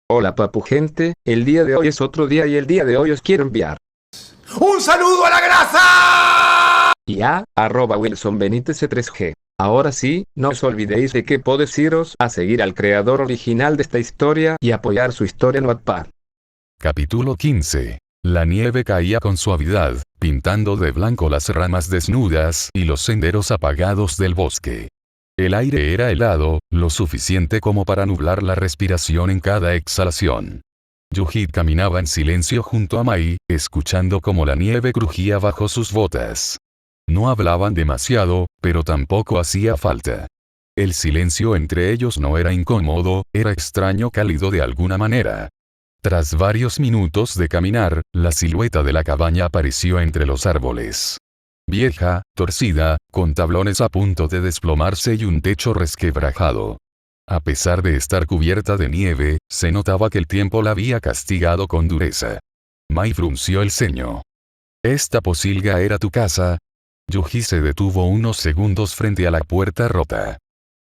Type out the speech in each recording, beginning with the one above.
Hola papu gente, el día de hoy es otro día y el día de hoy os quiero enviar. ¡Un saludo a la grasa! Y a @Wilson Benítez 3G. Ahora sí, no os olvidéis de que podéis iros a seguir al creador original de esta historia y apoyar su historia en Wattpad. Capítulo 15. La nieve caía con suavidad, pintando de blanco las ramas desnudas y los senderos apagados del bosque. El aire era helado, lo suficiente como para nublar la respiración en cada exhalación. Yuhid caminaba en silencio junto a Mai, escuchando cómo la nieve crujía bajo sus botas. No hablaban demasiado, pero tampoco hacía falta. El silencio entre ellos no era incómodo, era extraño cálido de alguna manera. Tras varios minutos de caminar, la silueta de la cabaña apareció entre los árboles. Vieja, torcida, con tablones a punto de desplomarse y un techo resquebrajado. A pesar de estar cubierta de nieve, se notaba que el tiempo la había castigado con dureza. Mai frunció el ceño. ¿Esta posilga era tu casa? Yuji se detuvo unos segundos frente a la puerta rota.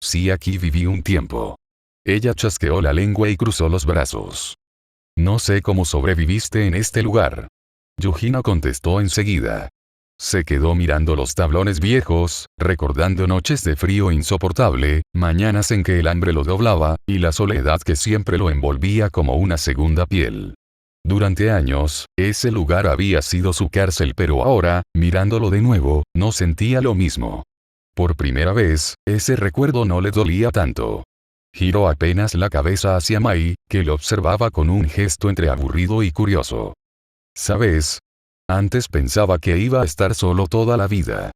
Sí, aquí viví un tiempo. Ella chasqueó la lengua y cruzó los brazos. No sé cómo sobreviviste en este lugar. Yuji no contestó enseguida. Se quedó mirando los tablones viejos, recordando noches de frío insoportable, mañanas en que el hambre lo doblaba, y la soledad que siempre lo envolvía como una segunda piel. Durante años, ese lugar había sido su cárcel, pero ahora, mirándolo de nuevo, no sentía lo mismo. Por primera vez, ese recuerdo no le dolía tanto. Giró apenas la cabeza hacia Mai, que lo observaba con un gesto entre aburrido y curioso. ¿Sabes? Antes pensaba que iba a estar solo toda la vida.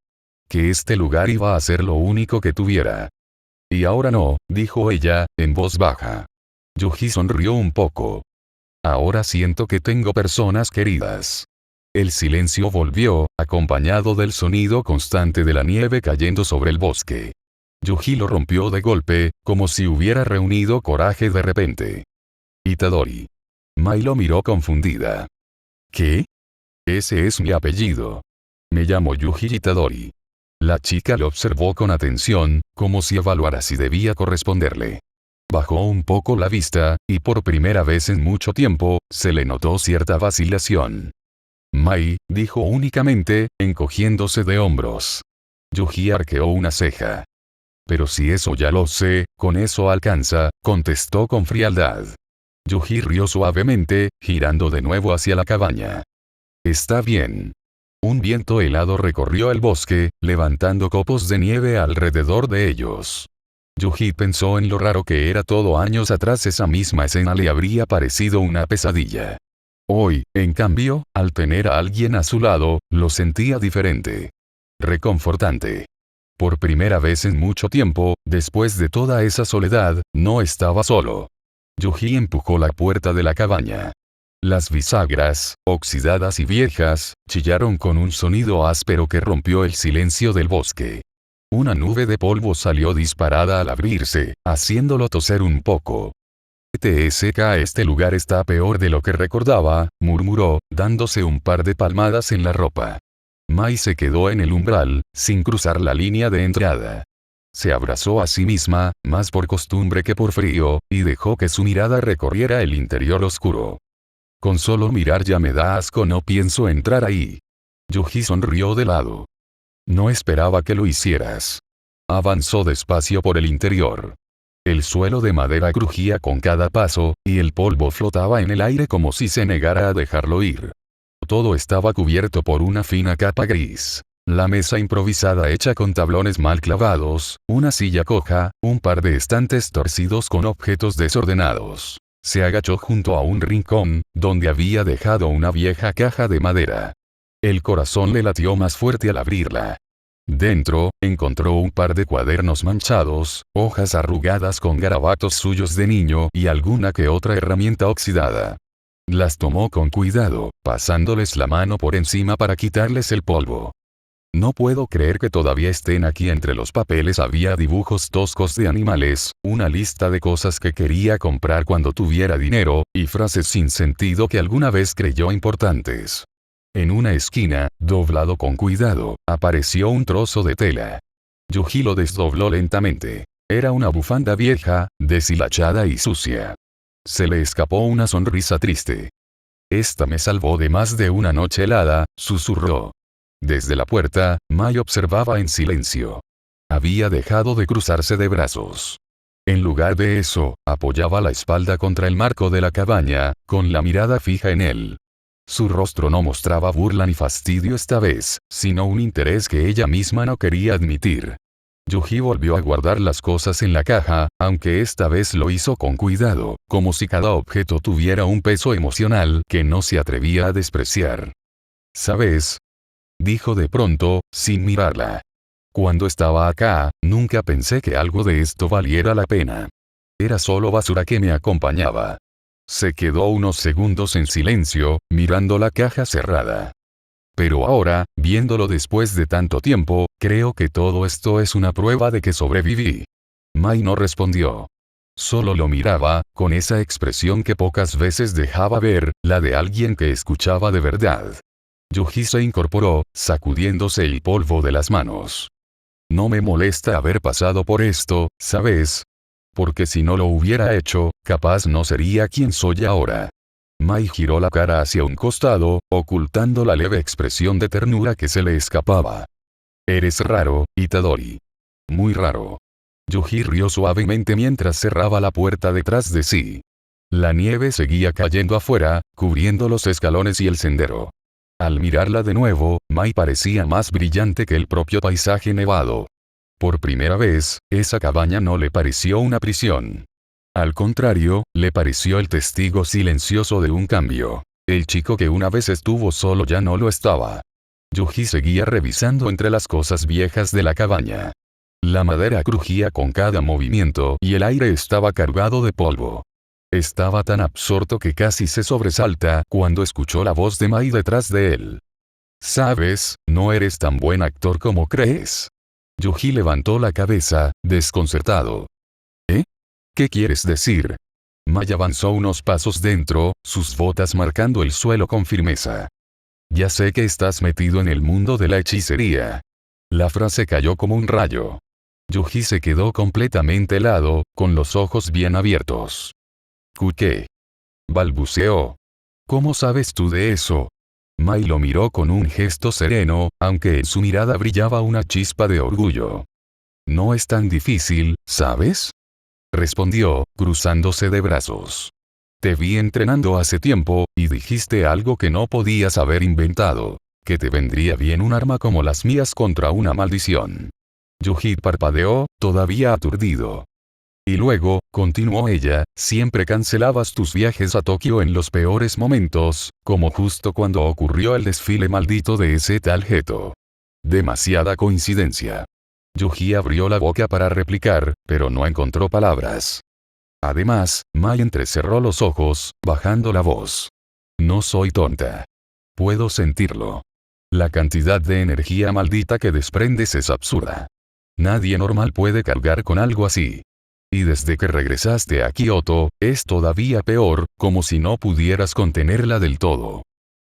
Que este lugar iba a ser lo único que tuviera. Y ahora no, dijo ella, en voz baja. Yuji sonrió un poco. Ahora siento que tengo personas queridas. El silencio volvió, acompañado del sonido constante de la nieve cayendo sobre el bosque. Yuji lo rompió de golpe, como si hubiera reunido coraje de repente. Itadori. Mai lo miró confundida. ¿Qué? Ese es mi apellido. Me llamo Yuji Itadori. La chica lo observó con atención, como si evaluara si debía corresponderle. Bajó un poco la vista, y por primera vez en mucho tiempo, se le notó cierta vacilación. Mai, dijo únicamente, encogiéndose de hombros. Yuji arqueó una ceja. Pero si eso ya lo sé, con eso alcanza, contestó con frialdad. Yuji rió suavemente, girando de nuevo hacia la cabaña. Está bien. Un viento helado recorrió el bosque, levantando copos de nieve alrededor de ellos. Yuji pensó en lo raro que era todo. Años atrás esa misma escena le habría parecido una pesadilla. Hoy, en cambio, al tener a alguien a su lado, lo sentía diferente. Reconfortante. Por primera vez en mucho tiempo, después de toda esa soledad, no estaba solo. Yuji empujó la puerta de la cabaña. Las bisagras, oxidadas y viejas, chillaron con un sonido áspero que rompió el silencio del bosque. Una nube de polvo salió disparada al abrirse, haciéndolo toser un poco. TSK, este lugar está peor de lo que recordaba, murmuró, dándose un par de palmadas en la ropa. Mai se quedó en el umbral, sin cruzar la línea de entrada. Se abrazó a sí misma, más por costumbre que por frío, y dejó que su mirada recorriera el interior oscuro. Con solo mirar ya me da asco, no pienso entrar ahí. Yuji sonrió de lado. No esperaba que lo hicieras. Avanzó despacio por el interior. El suelo de madera crujía con cada paso, y el polvo flotaba en el aire como si se negara a dejarlo ir. Todo estaba cubierto por una fina capa gris. La mesa improvisada hecha con tablones mal clavados, una silla coja, un par de estantes torcidos con objetos desordenados. Se agachó junto a un rincón, donde había dejado una vieja caja de madera. El corazón le latió más fuerte al abrirla. Dentro, encontró un par de cuadernos manchados, hojas arrugadas con garabatos suyos de niño y alguna que otra herramienta oxidada. Las tomó con cuidado, pasándoles la mano por encima para quitarles el polvo. No puedo creer que todavía estén aquí. Entre los papeles había dibujos toscos de animales, una lista de cosas que quería comprar cuando tuviera dinero, y frases sin sentido que alguna vez creyó importantes. En una esquina, doblado con cuidado, apareció un trozo de tela. Yuji lo desdobló lentamente. Era una bufanda vieja, deshilachada y sucia. Se le escapó una sonrisa triste. Esta me salvó de más de una noche helada, susurró. Desde la puerta, Mai observaba en silencio. Había dejado de cruzarse de brazos. En lugar de eso, apoyaba la espalda contra el marco de la cabaña, con la mirada fija en él. Su rostro no mostraba burla ni fastidio esta vez, sino un interés que ella misma no quería admitir. Yuji volvió a guardar las cosas en la caja, aunque esta vez lo hizo con cuidado, como si cada objeto tuviera un peso emocional que no se atrevía a despreciar. ¿Sabes?, dijo de pronto, sin mirarla. Cuando estaba acá, nunca pensé que algo de esto valiera la pena. Era solo basura que me acompañaba. Se quedó unos segundos en silencio, mirando la caja cerrada. Pero ahora, viéndolo después de tanto tiempo, creo que todo esto es una prueba de que sobreviví. Mai no respondió. Solo lo miraba, con esa expresión que pocas veces dejaba ver, la de alguien que escuchaba de verdad. Yuji se incorporó, sacudiéndose el polvo de las manos. No me molesta haber pasado por esto, ¿sabes? Porque si no lo hubiera hecho, capaz no sería quien soy ahora. Mai giró la cara hacia un costado, ocultando la leve expresión de ternura que se le escapaba. Eres raro, Itadori. Muy raro. Yuji rió suavemente mientras cerraba la puerta detrás de sí. La nieve seguía cayendo afuera, cubriendo los escalones y el sendero. Al mirarla de nuevo, Mai parecía más brillante que el propio paisaje nevado. Por primera vez, esa cabaña no le pareció una prisión. Al contrario, le pareció el testigo silencioso de un cambio. El chico que una vez estuvo solo ya no lo estaba. Yuji seguía revisando entre las cosas viejas de la cabaña. La madera crujía con cada movimiento y el aire estaba cargado de polvo. Estaba tan absorto que casi se sobresalta cuando escuchó la voz de Mai detrás de él. ¿Sabes? No eres tan buen actor como crees. Yuji levantó la cabeza, desconcertado. ¿Eh? ¿Qué quieres decir? Mai avanzó unos pasos dentro, sus botas marcando el suelo con firmeza. Ya sé que estás metido en el mundo de la hechicería. La frase cayó como un rayo. Yuji se quedó completamente helado, con los ojos bien abiertos. ¿Qué? Balbuceó. ¿Cómo sabes tú de eso? Mai lo miró con un gesto sereno, aunque en su mirada brillaba una chispa de orgullo. No es tan difícil, ¿sabes? Respondió, cruzándose de brazos. Te vi entrenando hace tiempo, y dijiste algo que no podías haber inventado. Que te vendría bien un arma como las mías contra una maldición. Yuji parpadeó, todavía aturdido. Y luego, continuó ella, siempre cancelabas tus viajes a Tokio en los peores momentos, como justo cuando ocurrió el desfile maldito de ese tal Geto. Demasiada coincidencia. Yuji abrió la boca para replicar, pero no encontró palabras. Además, Mai entrecerró los ojos, bajando la voz. No soy tonta. Puedo sentirlo. La cantidad de energía maldita que desprendes es absurda. Nadie normal puede cargar con algo así. Y desde que regresaste a Kioto, es todavía peor, como si no pudieras contenerla del todo.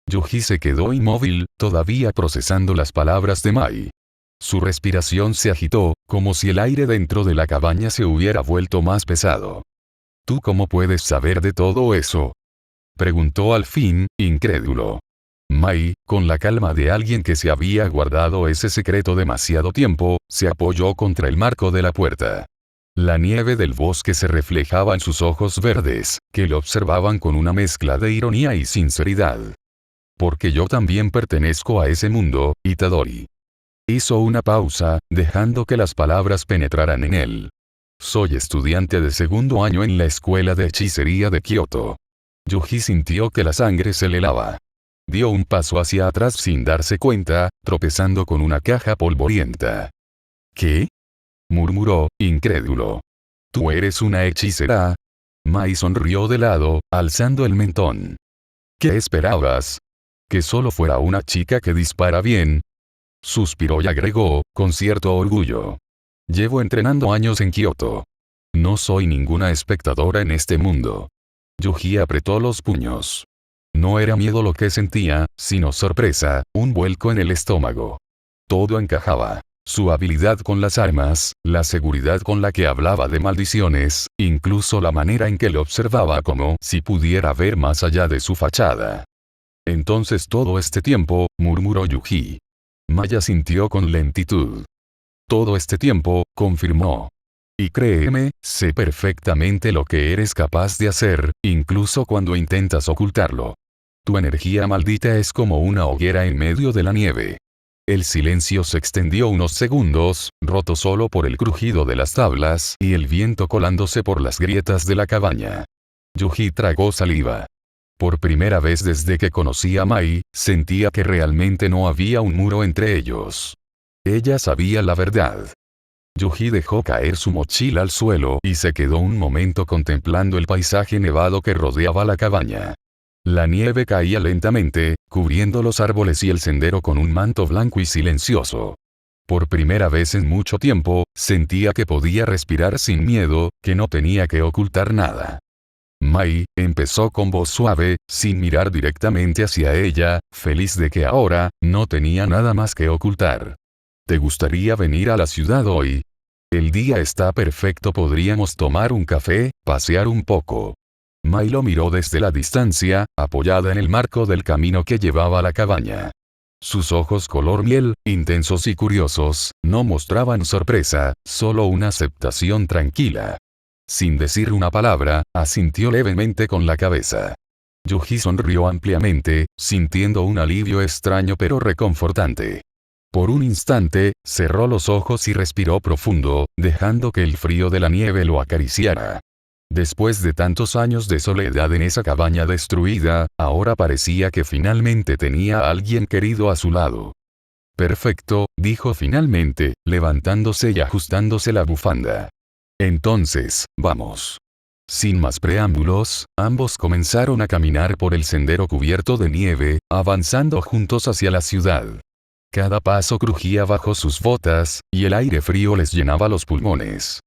Yuji se quedó inmóvil, todavía procesando las palabras de Mai. Su respiración se agitó, como si el aire dentro de la cabaña se hubiera vuelto más pesado. ¿Tú cómo puedes saber de todo eso? Preguntó al fin, incrédulo. Mai, con la calma de alguien que se había guardado ese secreto demasiado tiempo, se apoyó contra el marco de la puerta. La nieve del bosque se reflejaba en sus ojos verdes, que lo observaban con una mezcla de ironía y sinceridad. Porque yo también pertenezco a ese mundo, Itadori. Hizo una pausa, dejando que las palabras penetraran en él. Soy estudiante de segundo año en la escuela de hechicería de Kioto. Yuji sintió que la sangre se le helaba. Dio un paso hacia atrás sin darse cuenta, tropezando con una caja polvorienta. ¿Qué? Murmuró, incrédulo. ¿Tú eres una hechicera? Mai sonrió de lado, alzando el mentón. ¿Qué esperabas? ¿Que solo fuera una chica que dispara bien? Suspiró y agregó, con cierto orgullo. Llevo entrenando años en Kioto. No soy ninguna espectadora en este mundo. Yuji apretó los puños. No era miedo lo que sentía, sino sorpresa, un vuelco en el estómago. Todo encajaba. Su habilidad con las armas, la seguridad con la que hablaba de maldiciones, incluso la manera en que lo observaba como si pudiera ver más allá de su fachada. Entonces todo este tiempo, murmuró Yuji. Maya sintió con lentitud. Todo este tiempo, confirmó. Y créeme, sé perfectamente lo que eres capaz de hacer, incluso cuando intentas ocultarlo. Tu energía maldita es como una hoguera en medio de la nieve. El silencio se extendió unos segundos, roto solo por el crujido de las tablas y el viento colándose por las grietas de la cabaña. Yuji tragó saliva. Por primera vez desde que conocí a Mai, sentía que realmente no había un muro entre ellos. Ella sabía la verdad. Yuji dejó caer su mochila al suelo y se quedó un momento contemplando el paisaje nevado que rodeaba la cabaña. La nieve caía lentamente, cubriendo los árboles y el sendero con un manto blanco y silencioso. Por primera vez en mucho tiempo, sentía que podía respirar sin miedo, que no tenía que ocultar nada. Mai empezó con voz suave, sin mirar directamente hacia ella, feliz de que ahora no tenía nada más que ocultar. ¿Te gustaría venir a la ciudad hoy? El día está perfecto, podríamos tomar un café, pasear un poco. Mai lo miró desde la distancia, apoyada en el marco del camino que llevaba a la cabaña. Sus ojos color miel, intensos y curiosos, no mostraban sorpresa, solo una aceptación tranquila. Sin decir una palabra, asintió levemente con la cabeza. Yuji sonrió ampliamente, sintiendo un alivio extraño pero reconfortante. Por un instante, cerró los ojos y respiró profundo, dejando que el frío de la nieve lo acariciara. Después de tantos años de soledad en esa cabaña destruida, ahora parecía que finalmente tenía a alguien querido a su lado. Perfecto, dijo finalmente, levantándose y ajustándose la bufanda. Entonces, vamos. Sin más preámbulos, ambos comenzaron a caminar por el sendero cubierto de nieve, avanzando juntos hacia la ciudad. Cada paso crujía bajo sus botas, y el aire frío les llenaba los pulmones.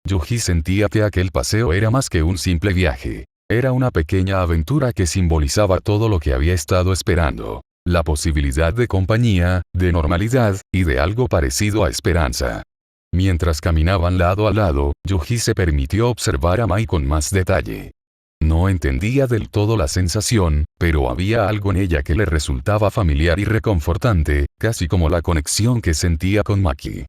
Yuji sentía que aquel paseo era más que un simple viaje. Era una pequeña aventura que simbolizaba todo lo que había estado esperando. La posibilidad de compañía, de normalidad, y de algo parecido a esperanza. Mientras caminaban lado a lado, Yuji se permitió observar a Mai con más detalle. No entendía del todo la sensación, pero había algo en ella que le resultaba familiar y reconfortante, casi como la conexión que sentía con Maki.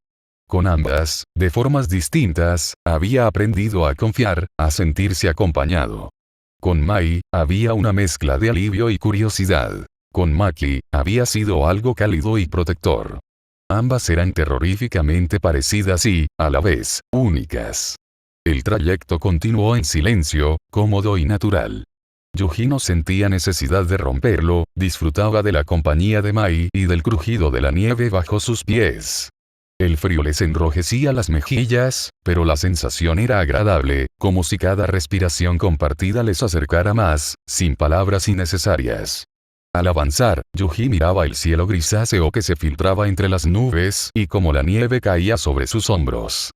Con ambas, de formas distintas, había aprendido a confiar, a sentirse acompañado. Con Mai, había una mezcla de alivio y curiosidad. Con Maki, había sido algo cálido y protector. Ambas eran terroríficamente parecidas y, a la vez, únicas. El trayecto continuó en silencio, cómodo y natural. Yuji no sentía necesidad de romperlo, disfrutaba de la compañía de Mai y del crujido de la nieve bajo sus pies. El frío les enrojecía las mejillas, pero la sensación era agradable, como si cada respiración compartida les acercara más, sin palabras innecesarias. Al avanzar, Yuji miraba el cielo grisáceo que se filtraba entre las nubes y como la nieve caía sobre sus hombros.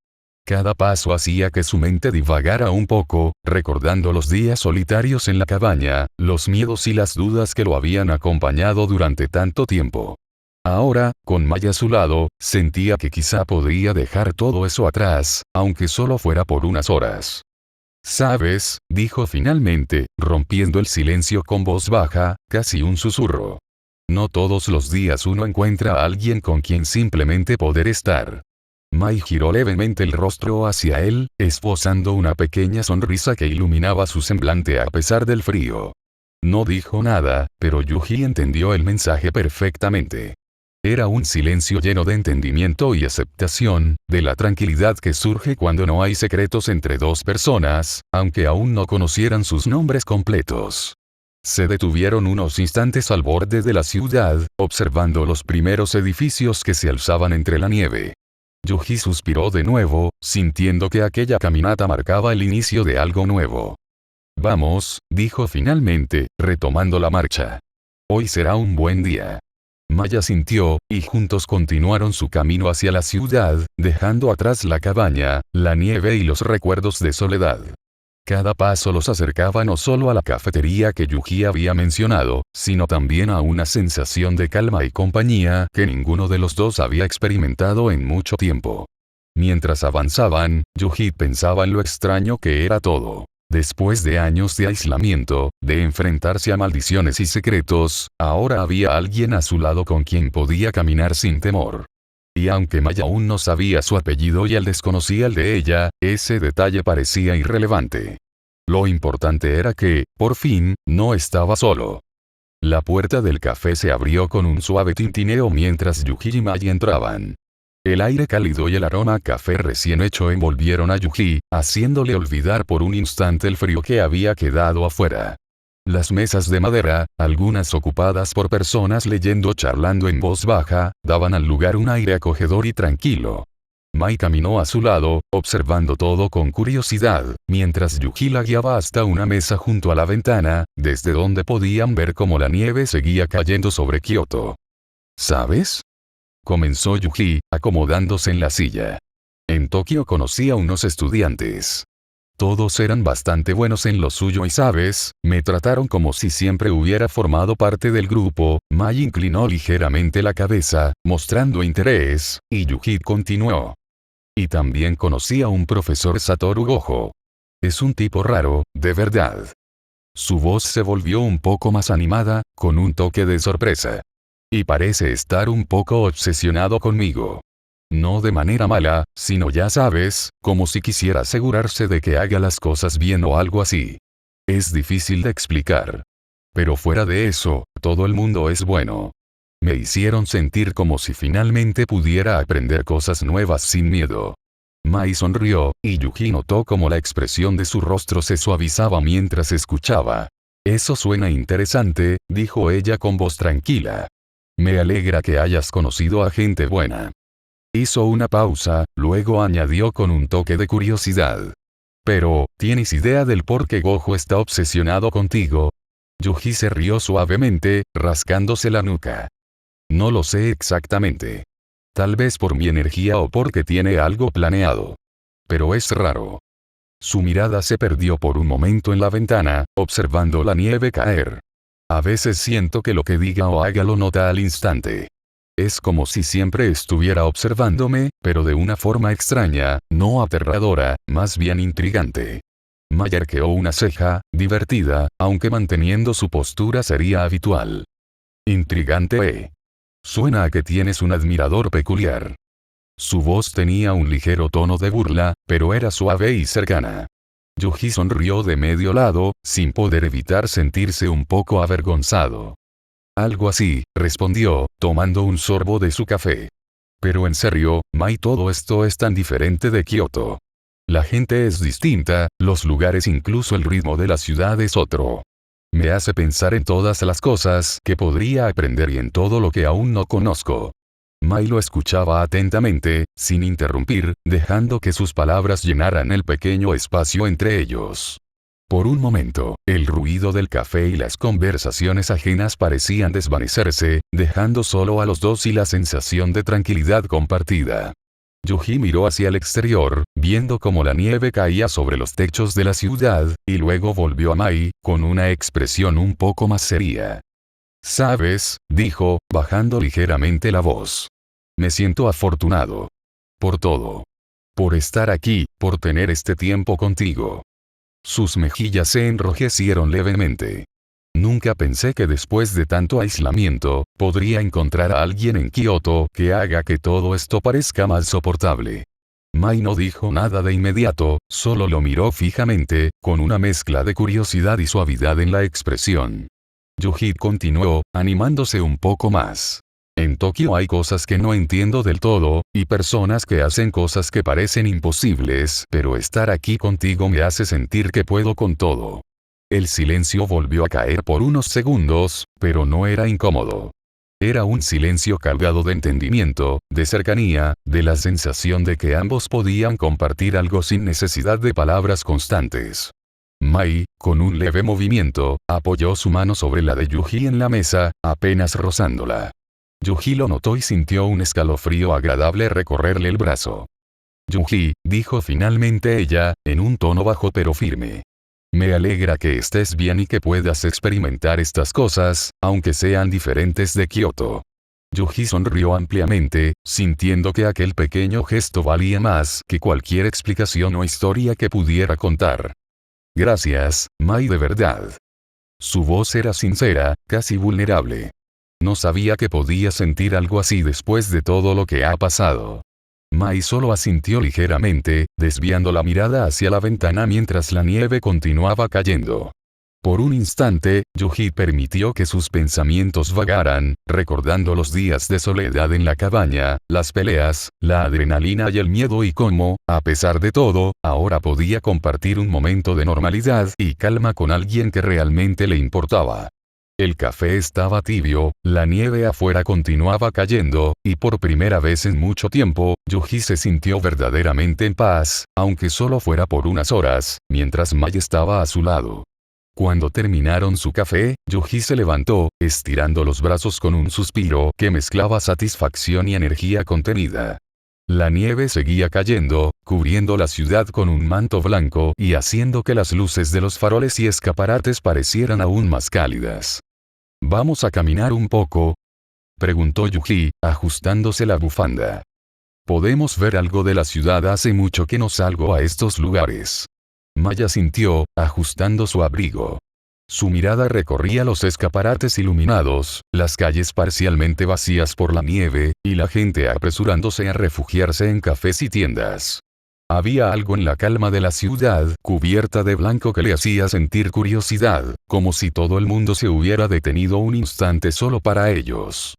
Cada paso hacía que su mente divagara un poco, recordando los días solitarios en la cabaña, los miedos y las dudas que lo habían acompañado durante tanto tiempo. Ahora, con Mai a su lado, sentía que quizá podría dejar todo eso atrás, aunque solo fuera por unas horas. ¿Sabes?, dijo finalmente, rompiendo el silencio con voz baja, casi un susurro. No todos los días uno encuentra a alguien con quien simplemente poder estar. Mai giró levemente el rostro hacia él, esbozando una pequeña sonrisa que iluminaba su semblante a pesar del frío. No dijo nada, pero Yuji entendió el mensaje perfectamente. Era un silencio lleno de entendimiento y aceptación, de la tranquilidad que surge cuando no hay secretos entre dos personas, aunque aún no conocieran sus nombres completos. Se detuvieron unos instantes al borde de la ciudad, observando los primeros edificios que se alzaban entre la nieve. Yuji suspiró de nuevo, sintiendo que aquella caminata marcaba el inicio de algo nuevo. Vamos, dijo finalmente, retomando la marcha. Hoy será un buen día. Maya sintió, y juntos continuaron su camino hacia la ciudad, dejando atrás la cabaña, la nieve y los recuerdos de soledad. Cada paso los acercaba no solo a la cafetería que Yuji había mencionado, sino también a una sensación de calma y compañía que ninguno de los dos había experimentado en mucho tiempo. Mientras avanzaban, Yuji pensaba en lo extraño que era todo. Después de años de aislamiento, de enfrentarse a maldiciones y secretos, ahora había alguien a su lado con quien podía caminar sin temor. Y aunque Mai aún no sabía su apellido y él desconocía el de ella, ese detalle parecía irrelevante. Lo importante era que, por fin, no estaba solo. La puerta del café se abrió con un suave tintineo mientras Yuji y Mai entraban. El aire cálido y el aroma a café recién hecho envolvieron a Yuji, haciéndole olvidar por un instante el frío que había quedado afuera. Las mesas de madera, algunas ocupadas por personas leyendo o charlando en voz baja, daban al lugar un aire acogedor y tranquilo. Mai caminó a su lado, observando todo con curiosidad, mientras Yuji la guiaba hasta una mesa junto a la ventana, desde donde podían ver cómo la nieve seguía cayendo sobre Kioto. ¿Sabes?, comenzó Yuji, acomodándose en la silla. En Tokio conocí a unos estudiantes. Todos eran bastante buenos en lo suyo y sabes, me trataron como si siempre hubiera formado parte del grupo. Mai inclinó ligeramente la cabeza, mostrando interés, y Yuji continuó. Y también conocí a un profesor Satoru Gojo. Es un tipo raro, de verdad. Su voz se volvió un poco más animada, con un toque de sorpresa. Y parece estar un poco obsesionado conmigo. No de manera mala, sino ya sabes, como si quisiera asegurarse de que haga las cosas bien o algo así. Es difícil de explicar. Pero fuera de eso, todo el mundo es bueno. Me hicieron sentir como si finalmente pudiera aprender cosas nuevas sin miedo. Mai sonrió, y Yuji notó cómo la expresión de su rostro se suavizaba mientras escuchaba. Eso suena interesante, dijo ella con voz tranquila. Me alegra que hayas conocido a gente buena. Hizo una pausa, luego añadió con un toque de curiosidad. Pero, ¿tienes idea del por qué Gojo está obsesionado contigo? Yuji se rió suavemente, rascándose la nuca. No lo sé exactamente. Tal vez por mi energía o porque tiene algo planeado. Pero es raro. Su mirada se perdió por un momento en la ventana, observando la nieve caer. A veces siento que lo que diga o haga lo nota al instante. Es como si siempre estuviera observándome, pero de una forma extraña, no aterradora, más bien intrigante. Mai arqueó una ceja, divertida, aunque manteniendo su postura sería habitual. Intrigante, Suena a que tienes un admirador peculiar. Su voz tenía un ligero tono de burla, pero era suave y cercana. Yuji sonrió de medio lado, sin poder evitar sentirse un poco avergonzado. Algo así, respondió, tomando un sorbo de su café. Pero en serio, Mai, todo esto es tan diferente de Kioto. La gente es distinta, los lugares, incluso el ritmo de la ciudad es otro. Me hace pensar en todas las cosas que podría aprender y en todo lo que aún no conozco. Mai lo escuchaba atentamente, sin interrumpir, dejando que sus palabras llenaran el pequeño espacio entre ellos. Por un momento, el ruido del café y las conversaciones ajenas parecían desvanecerse, dejando solo a los dos y la sensación de tranquilidad compartida. Yuji miró hacia el exterior, viendo cómo la nieve caía sobre los techos de la ciudad, y luego volvió a Mai, con una expresión un poco más seria. «¿Sabes?», dijo, bajando ligeramente la voz. «Me siento afortunado. Por todo. Por estar aquí, por tener este tiempo contigo». Sus mejillas se enrojecieron levemente. Nunca pensé que después de tanto aislamiento, podría encontrar a alguien en Kioto que haga que todo esto parezca más soportable. Mai no dijo nada de inmediato, solo lo miró fijamente, con una mezcla de curiosidad y suavidad en la expresión. Yuji continuó, animándose un poco más. En Tokio hay cosas que no entiendo del todo, y personas que hacen cosas que parecen imposibles, pero estar aquí contigo me hace sentir que puedo con todo. El silencio volvió a caer por unos segundos, pero no era incómodo. Era un silencio cargado de entendimiento, de cercanía, de la sensación de que ambos podían compartir algo sin necesidad de palabras constantes. Mai, con un leve movimiento, apoyó su mano sobre la de Yuji en la mesa, apenas rozándola. Yuji lo notó y sintió un escalofrío agradable recorrerle el brazo. «Yuji», dijo finalmente ella, en un tono bajo pero firme. Me alegra que estés bien y que puedas experimentar estas cosas, aunque sean diferentes de Kioto. Yuji sonrió ampliamente, sintiendo que aquel pequeño gesto valía más que cualquier explicación o historia que pudiera contar. Gracias, Mai, de verdad. Su voz era sincera, casi vulnerable. No sabía que podía sentir algo así después de todo lo que ha pasado. Mai solo asintió ligeramente, desviando la mirada hacia la ventana mientras la nieve continuaba cayendo. Por un instante, Yuji permitió que sus pensamientos vagaran, recordando los días de soledad en la cabaña, las peleas, la adrenalina y el miedo y cómo, a pesar de todo, ahora podía compartir un momento de normalidad y calma con alguien que realmente le importaba. El café estaba tibio, la nieve afuera continuaba cayendo, y por primera vez en mucho tiempo, Yuji se sintió verdaderamente en paz, aunque solo fuera por unas horas, mientras Mai estaba a su lado. Cuando terminaron su café, Yuji se levantó, estirando los brazos con un suspiro que mezclaba satisfacción y energía contenida. La nieve seguía cayendo, cubriendo la ciudad con un manto blanco y haciendo que las luces de los faroles y escaparates parecieran aún más cálidas. ¿Vamos a caminar un poco?, preguntó Yuji, ajustándose la bufanda. Podemos ver algo de la ciudad, hace mucho que no salgo a estos lugares. Mai asintió, ajustando su abrigo. Su mirada recorría los escaparates iluminados, las calles parcialmente vacías por la nieve, y la gente apresurándose a refugiarse en cafés y tiendas. Había algo en la calma de la ciudad, cubierta de blanco, que le hacía sentir curiosidad, como si todo el mundo se hubiera detenido un instante solo para ellos.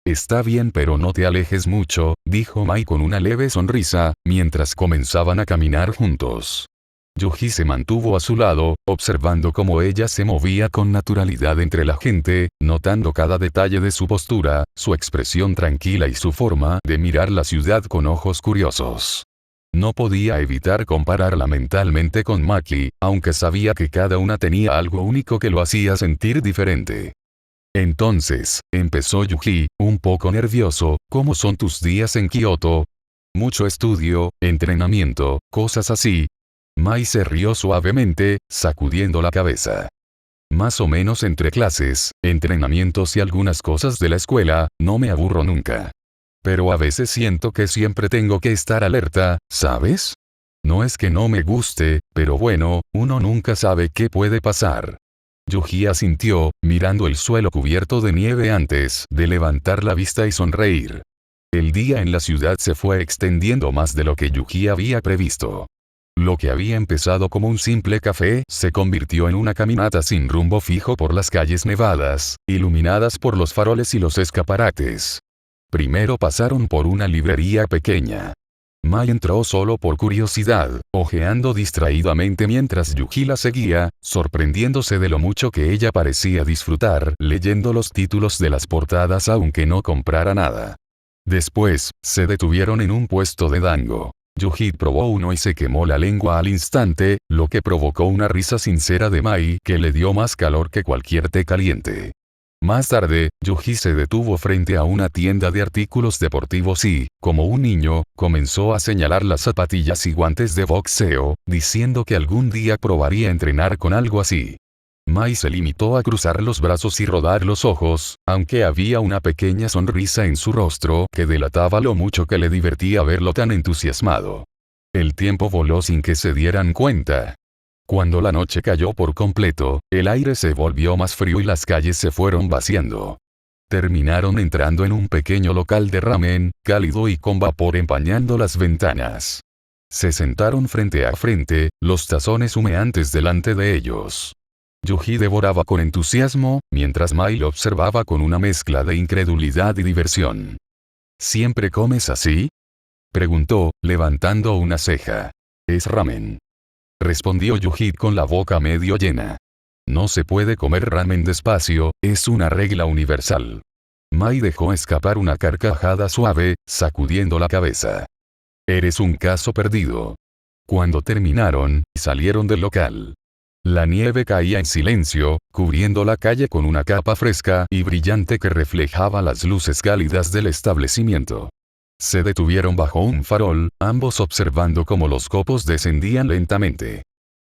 Está bien, pero no te alejes mucho, dijo Mai con una leve sonrisa, mientras comenzaban a caminar juntos. Yuji se mantuvo a su lado, observando cómo ella se movía con naturalidad entre la gente, notando cada detalle de su postura, su expresión tranquila y su forma de mirar la ciudad con ojos curiosos. No podía evitar compararla mentalmente con Maki, aunque sabía que cada una tenía algo único que lo hacía sentir diferente. Entonces, empezó Yuji, un poco nervioso, ¿cómo son tus días en Kioto? Mucho estudio, entrenamiento, cosas así. Mai se rió suavemente, sacudiendo la cabeza. Más o menos entre clases, entrenamientos y algunas cosas de la escuela, no me aburro nunca. Pero a veces siento que siempre tengo que estar alerta, ¿sabes? No es que no me guste, pero bueno, uno nunca sabe qué puede pasar. Yuji asintió, mirando el suelo cubierto de nieve antes de levantar la vista y sonreír. El día en la ciudad se fue extendiendo más de lo que Yuji había previsto. Lo que había empezado como un simple café se convirtió en una caminata sin rumbo fijo por las calles nevadas, iluminadas por los faroles y los escaparates. Primero pasaron por una librería pequeña. Mai entró solo por curiosidad, hojeando distraídamente mientras Yuji la seguía, sorprendiéndose de lo mucho que ella parecía disfrutar leyendo los títulos de las portadas aunque no comprara nada. Después, se detuvieron en un puesto de dango. Yuji probó uno y se quemó la lengua al instante, lo que provocó una risa sincera de Mai que le dio más calor que cualquier té caliente. Más tarde, Yuji se detuvo frente a una tienda de artículos deportivos y, como un niño, comenzó a señalar las zapatillas y guantes de boxeo, diciendo que algún día probaría entrenar con algo así. Mai se limitó a cruzar los brazos y rodar los ojos, aunque había una pequeña sonrisa en su rostro que delataba lo mucho que le divertía verlo tan entusiasmado. El tiempo voló sin que se dieran cuenta. Cuando la noche cayó por completo, el aire se volvió más frío y las calles se fueron vaciando. Terminaron entrando en un pequeño local de ramen, cálido y con vapor empañando las ventanas. Se sentaron frente a frente, los tazones humeantes delante de ellos. Yuji devoraba con entusiasmo, mientras Mai lo observaba con una mezcla de incredulidad y diversión. ¿Siempre comes así?, preguntó, levantando una ceja. Es ramen, respondió Yuji con la boca medio llena. No se puede comer ramen despacio, es una regla universal. Mai dejó escapar una carcajada suave, sacudiendo la cabeza. Eres un caso perdido. Cuando terminaron, salieron del local. La nieve caía en silencio, cubriendo la calle con una capa fresca y brillante que reflejaba las luces cálidas del establecimiento. Se detuvieron bajo un farol, ambos observando cómo los copos descendían lentamente.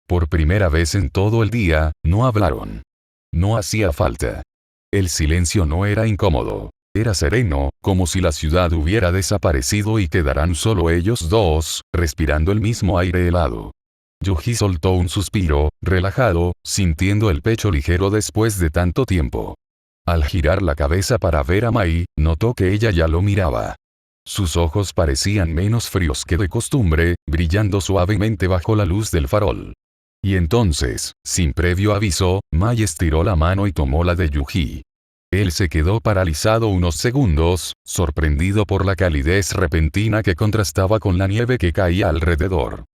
Por primera vez en todo el día, no hablaron. No hacía falta. El silencio no era incómodo. Era sereno, como si la ciudad hubiera desaparecido y quedaran solo ellos dos, respirando el mismo aire helado. Yuji soltó un suspiro, relajado, sintiendo el pecho ligero después de tanto tiempo. Al girar la cabeza para ver a Mai, notó que ella ya lo miraba. Sus ojos parecían menos fríos que de costumbre, brillando suavemente bajo la luz del farol. Y entonces, sin previo aviso, Mai estiró la mano y tomó la de Yuji. Él se quedó paralizado unos segundos, sorprendido por la calidez repentina que contrastaba con la nieve que caía alrededor.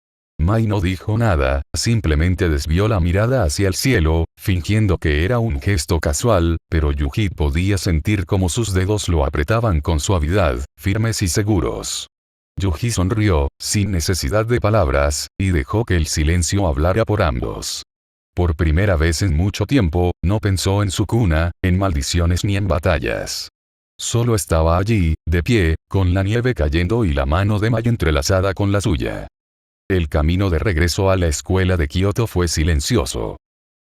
Mai no dijo nada, simplemente desvió la mirada hacia el cielo, fingiendo que era un gesto casual, pero Yuji podía sentir cómo sus dedos lo apretaban con suavidad, firmes y seguros. Yuji sonrió, sin necesidad de palabras, y dejó que el silencio hablara por ambos. Por primera vez en mucho tiempo, no pensó en su cuna, en maldiciones ni en batallas. Solo estaba allí, de pie, con la nieve cayendo y la mano de Mai entrelazada con la suya. El camino de regreso a la escuela de Kioto fue silencioso.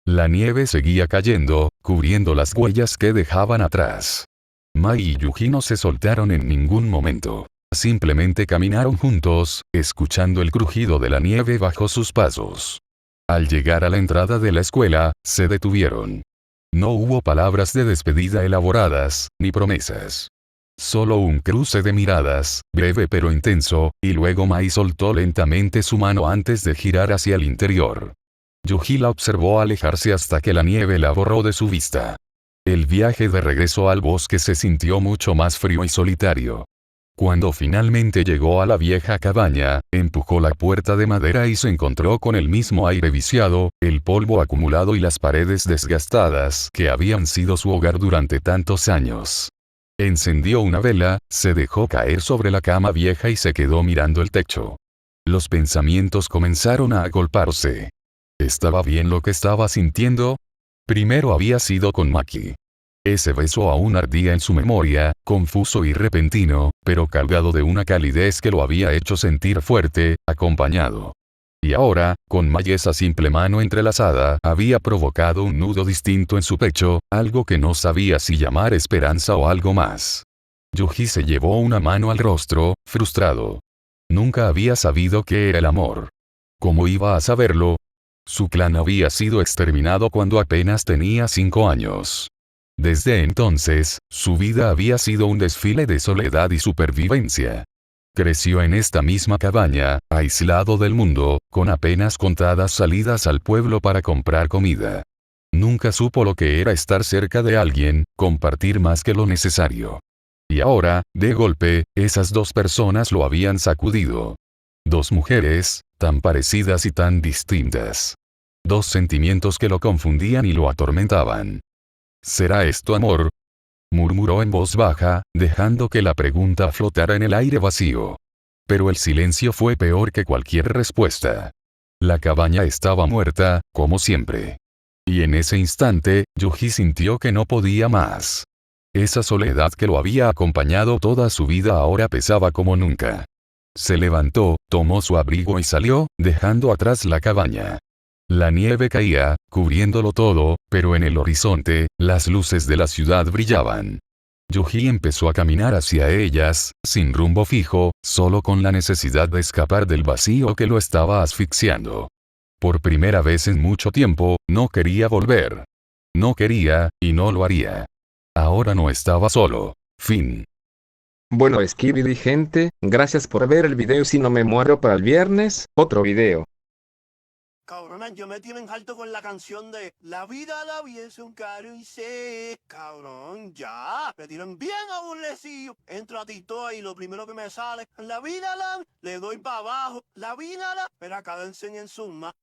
La nieve seguía cayendo, cubriendo las huellas que dejaban atrás. Mai y Yuji no se soltaron en ningún momento. Simplemente caminaron juntos, escuchando el crujido de la nieve bajo sus pasos. Al llegar a la entrada de la escuela, se detuvieron. No hubo palabras de despedida elaboradas, ni promesas. Solo un cruce de miradas, breve pero intenso, y luego Mai soltó lentamente su mano antes de girar hacia el interior. Yuji la observó alejarse hasta que la nieve la borró de su vista. El viaje de regreso al bosque se sintió mucho más frío y solitario. Cuando finalmente llegó a la vieja cabaña, empujó la puerta de madera y se encontró con el mismo aire viciado, el polvo acumulado y las paredes desgastadas que habían sido su hogar durante tantos años. Encendió una vela, se dejó caer sobre la cama vieja y se quedó mirando el techo. Los pensamientos comenzaron a agolparse. ¿Estaba bien lo que estaba sintiendo? Primero había sido con Maki. Ese beso aún ardía en su memoria, confuso y repentino, pero cargado de una calidez que lo había hecho sentir fuerte, acompañado. Y ahora, con Mai esa simple mano entrelazada, había provocado un nudo distinto en su pecho, algo que no sabía si llamar esperanza o algo más. Yuji se llevó una mano al rostro, frustrado. Nunca había sabido qué era el amor. ¿Cómo iba a saberlo? Su clan había sido exterminado cuando apenas tenía 5 años. Desde entonces, su vida había sido un desfile de soledad y supervivencia. Creció en esta misma cabaña, aislado del mundo, con apenas contadas salidas al pueblo para comprar comida. Nunca supo lo que era estar cerca de alguien, compartir más que lo necesario. Y ahora, de golpe, esas dos personas lo habían sacudido. Dos mujeres, tan parecidas y tan distintas. Dos sentimientos que lo confundían y lo atormentaban. ¿Será esto amor? Murmuró en voz baja, dejando que la pregunta flotara en el aire vacío. Pero el silencio fue peor que cualquier respuesta. La cabaña estaba muerta, como siempre. Y en ese instante, Yuji sintió que no podía más. Esa soledad que lo había acompañado toda su vida ahora pesaba como nunca. Se levantó, tomó su abrigo y salió, dejando atrás la cabaña. La nieve caía, cubriéndolo todo, pero en el horizonte, las luces de la ciudad brillaban. Yuji empezó a caminar hacia ellas, sin rumbo fijo, solo con la necesidad de escapar del vacío que lo estaba asfixiando. Por primera vez en mucho tiempo, no quería volver. No quería, y no lo haría. Ahora no estaba solo. Fin. Bueno, Skibidi gente, gracias por ver el video. Si no me muero para el viernes, otro video. Cabronas, yo me tienen harto con la canción de La vida la vida es un caro y sé. Cabrón, ya. Me tiran bien aburrecido. Entro a TikTok y lo primero que me sale, la vida la, le doy para abajo. La vida la, pero acá enseñen su más.